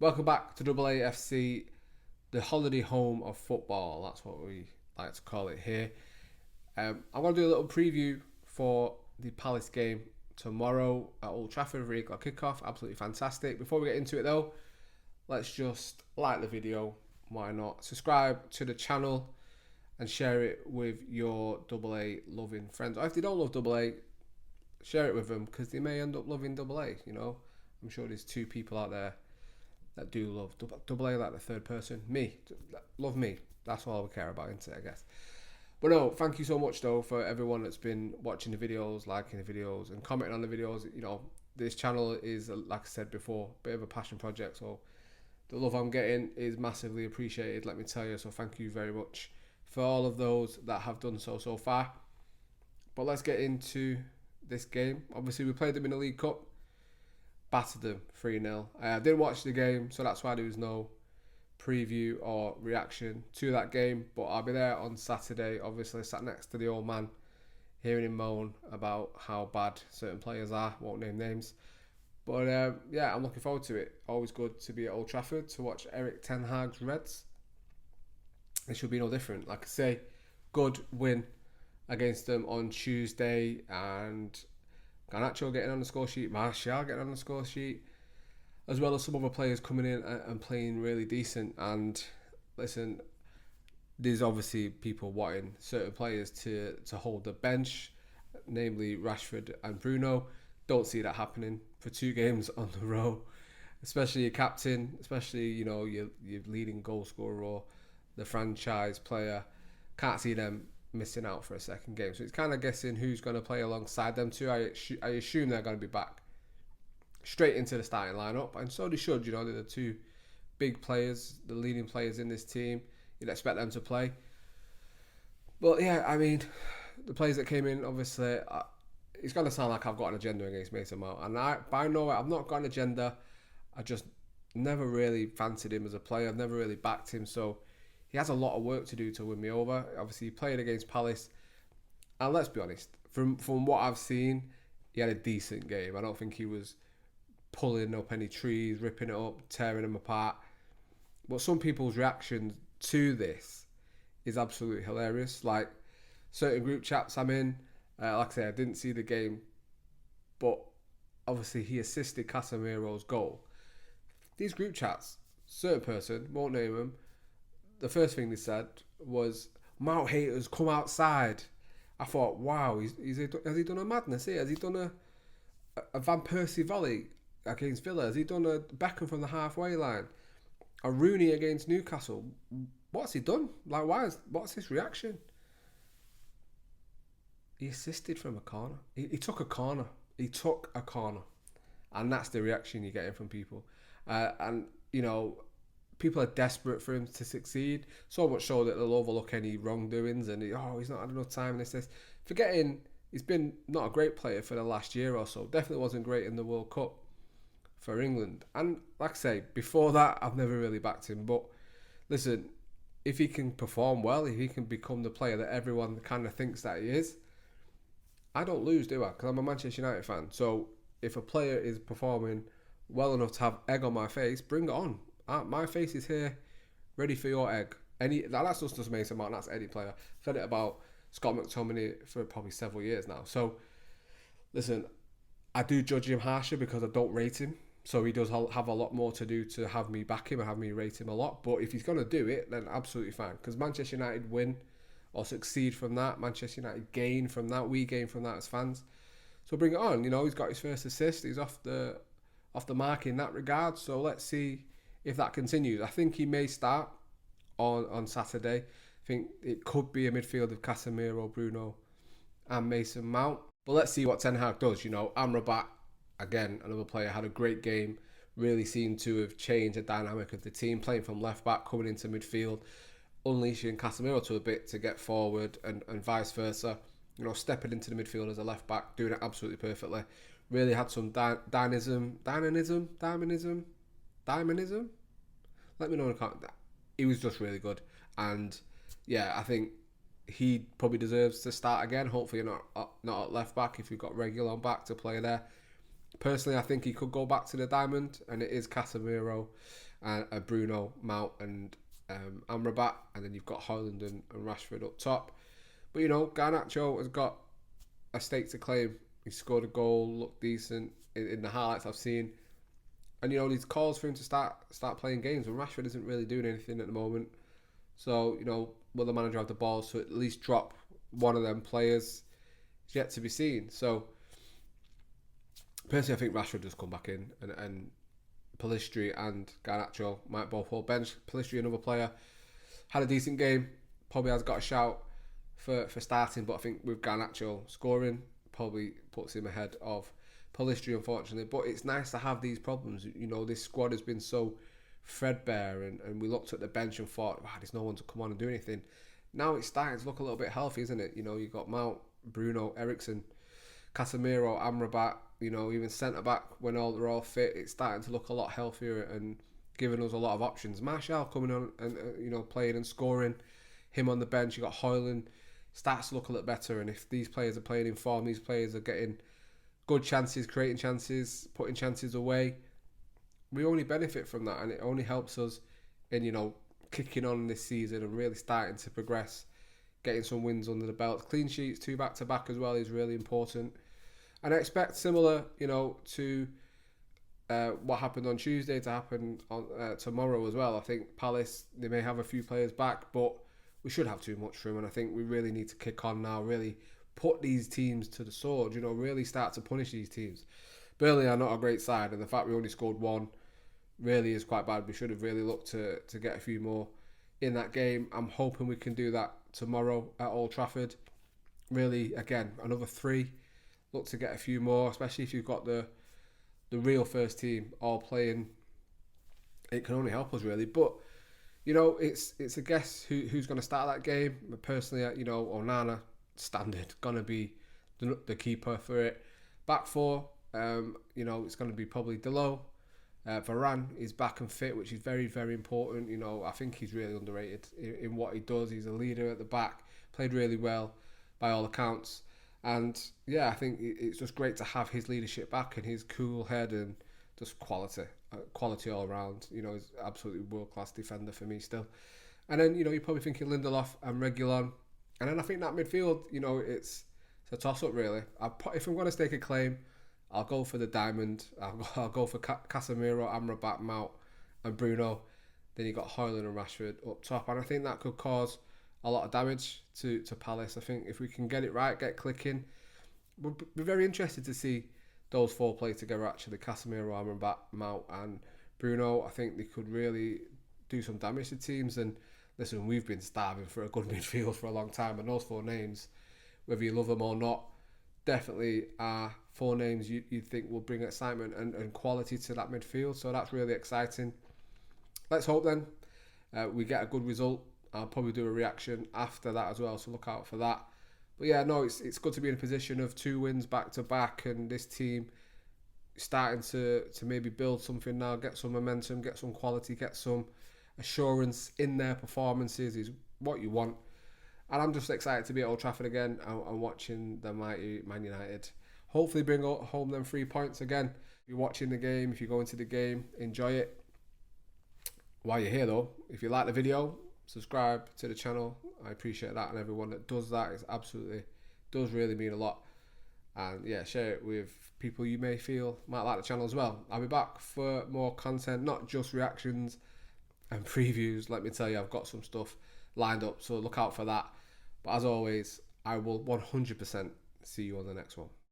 Welcome back to AAFC, the holiday home of football. That's what we like to call it here. I'm going to do a little preview for the Palace game tomorrow at Old Trafford, 3 o'clock kickoff. Absolutely fantastic. Before we get into it though, let's just like the video. Why not? Subscribe to the channel and share it with your AA loving friends. Or if they don't love AA, share it with them because they may end up loving AA, you know. I'm sure there's 2 people out there that do love AA, like the third person. Me. Love me. That's all we care about, isn't it, I guess. But no, thank you so much though for everyone that's been watching the videos, liking the videos and commenting on the videos. You know, this channel is, like I said before, a bit of a passion project. So the love I'm getting is massively appreciated, let me tell you. So thank you very much for all of those that have done so far. But let's get into this game. Obviously, we played them in the League Cup. Battered them 3-0. I didn't watch the game, so that's why there was no preview or reaction to that game. But I'll be there on Saturday, obviously sat next to the old man, hearing him moan about how bad certain players are. Won't name names. But yeah, I'm looking forward to it. Always good to be at Old Trafford to watch Erik ten Hag's Reds. It should be no different. Like I say, good win against them on Tuesday, and Garnacho getting on the score sheet, Martial getting on the score sheet, as well as some other players coming in and playing really decent. And listen, there's obviously people wanting certain players to hold the bench, namely Rashford and Bruno. Don't see that happening for 2 games on the row, especially your captain, especially, you know, your leading goal scorer or the franchise player. Can't see them missing out for a second game. So it's kind of guessing who's going to play alongside them too. I assume they're going to be back straight into the starting lineup, and so they should. You know, they're the 2 big players, the leading players in this team. You'd expect them to play. But yeah, I mean, the players that came in, obviously, it's going to sound like I've got an agenda against Mason Mount, and by no way, I've not got an agenda. I just never really fancied him as a player. I've never really backed him, so he has a lot of work to do to win me over. Obviously, he played against Palace. And let's be honest, from what I've seen, he had a decent game. I don't think he was pulling up any trees, ripping it up, tearing them apart. But some people's reaction to this is absolutely hilarious. Like, certain group chats I'm in, like I say, I didn't see the game, but obviously he assisted Casemiro's goal. These group chats, certain person, won't name him, the first thing they said was, Mount haters, come outside. I thought, wow, has he done a madness here? Has he done a Van Persie volley against Villa? Has he done a Beckham from the halfway line? A Rooney against Newcastle? What's he done? Like, what's his reaction? He assisted from a corner. He took a corner. He took a corner. And that's the reaction you're getting from people. And, you know, people are desperate for him to succeed, so much so that they'll overlook any wrongdoings and he's not had enough time. This, forgetting he's been not a great player for the last year or so. Definitely wasn't great in the World Cup for England. And like I say, before that, I've never really backed him. But listen, if he can perform well, if he can become the player that everyone kind of thinks that he is, I don't lose, do I? Because I'm a Manchester United fan. So if a player is performing well enough to have egg on my face, bring it on. My face is here, ready for your egg. That's not just Mason Mount, that's any player. I've said it about Scott McTominay for probably several years now. So, listen, I do judge him harsher because I don't rate him. So he does have a lot more to do to have me back him and have me rate him a lot. But if he's going to do it, then absolutely fine. Because Manchester United win or succeed from that. Manchester United gain from that. We gain from that as fans. So bring it on. You know, he's got his first assist. He's off the mark in that regard. So let's see if that continues. I think he may start on Saturday. I think it could be a midfield of Casemiro, Bruno and Mason Mount. But let's see what Ten Hag does. You know, Amrabat, again, another player, had a great game. Really seemed to have changed the dynamic of the team, playing from left back, coming into midfield, unleashing Casemiro to a bit to get forward and vice versa. You know, stepping into the midfield as a left back, doing it absolutely perfectly. Really had some dynamism. Let me know in the comments. He was just really good. And yeah, I think he probably deserves to start again. Hopefully not at left back if you've got Regulon back to play there. Personally, I think he could go back to the diamond, and it is Casemiro and Bruno, Mount, and Amrabat, and then you've got Haaland and Rashford up top. But Garnacho has got a stake to claim. He scored a goal, looked decent in the highlights I've seen, and these calls for him to start playing games. And Rashford isn't really doing anything at the moment. So will the manager have the balls to at least drop one of them players? It's yet to be seen. So personally, I think Rashford does come back in, and Pellistri and Garnacho might both hold bench. Pellistri, another player, had a decent game. Probably has got a shout for starting, but I think with Garnacho scoring, probably puts him ahead of Pellistri, unfortunately. But it's nice to have these problems. This squad has been so threadbare, and we looked at the bench and thought, wow, there's no one to come on and do anything. Now it's starting to look a little bit healthy, isn't it? You've got Mount, Bruno, Eriksen, Casemiro, Amrabat, even centre-back, when they're all fit, it's starting to look a lot healthier and giving us a lot of options. Martial coming on and playing and scoring, him on the bench, you got Haaland, starts to look a little better. And if these players are playing in form, these players are getting good chances, creating chances, putting chances away, we only benefit from that, and it only helps us in, kicking on this season and really starting to progress, getting some wins under the belt. Clean sheets, 2 back-to-back as well, is really important. And I expect similar, to what happened on Tuesday to happen on tomorrow as well. I think Palace, they may have a few players back, but we should have too much for them. And I think we really need to kick on now, really put these teams to the sword, really start to punish these teams. Burnley are not a great side, and the fact we only scored 1 really is quite bad. We should have really looked to get a few more in that game. I'm hoping we can do that tomorrow at Old Trafford. Really, again, another 3. Look to get a few more, especially if you've got the real first team all playing. It can only help us, really. But it's a guess who's going to start that game. But personally, Onana, standard, gonna be the keeper for it. Back 4, it's going to be probably Delo. Varane is back and fit, which is very, very important. I think he's really underrated in what he does. He's a leader at the back, played really well by all accounts. And yeah, I think it's just great to have his leadership back and his cool head and just quality all around. He's absolutely world-class defender for me still. And then, you're probably thinking Lindelof and Reguilon. And then I think that midfield, it's a toss-up really. If I'm going to stake a claim, I'll go for the diamond. I'll go for Casemiro, Amrabat, Mount and Bruno. Then you got Haaland and Rashford up top. And I think that could cause a lot of damage to Palace. I think if we can get it right, get clicking, we'll be very interested to see those 4 play together actually. Casemiro, Amrabat, Mount and Bruno. I think they could really do some damage to teams. And listen, we've been starving for a good midfield for a long time. And those 4 names, whether you love them or not, definitely are 4 names you think will bring excitement and quality to that midfield. So that's really exciting. Let's hope then we get a good result. I'll probably do a reaction after that as well, so look out for that. But yeah, no, it's good to be in a position of 2 wins back to back, and this team starting to maybe build something now, get some momentum, get some quality, get some assurance in their performances is what you want. And I'm just excited to be at Old Trafford again and watching the mighty Man United hopefully bring home them 3 points again. If you're watching the game, if you're going to the game, enjoy it. While you're here though, if you like the video, subscribe to the channel. I appreciate that, and everyone that does that is does really mean a lot. And yeah, share it with people you may feel might like the channel as well. I'll be back for more content, not just reactions and previews. Let me tell you, I've got some stuff lined up, so look out for that. But as always, I will 100% see you on the next one.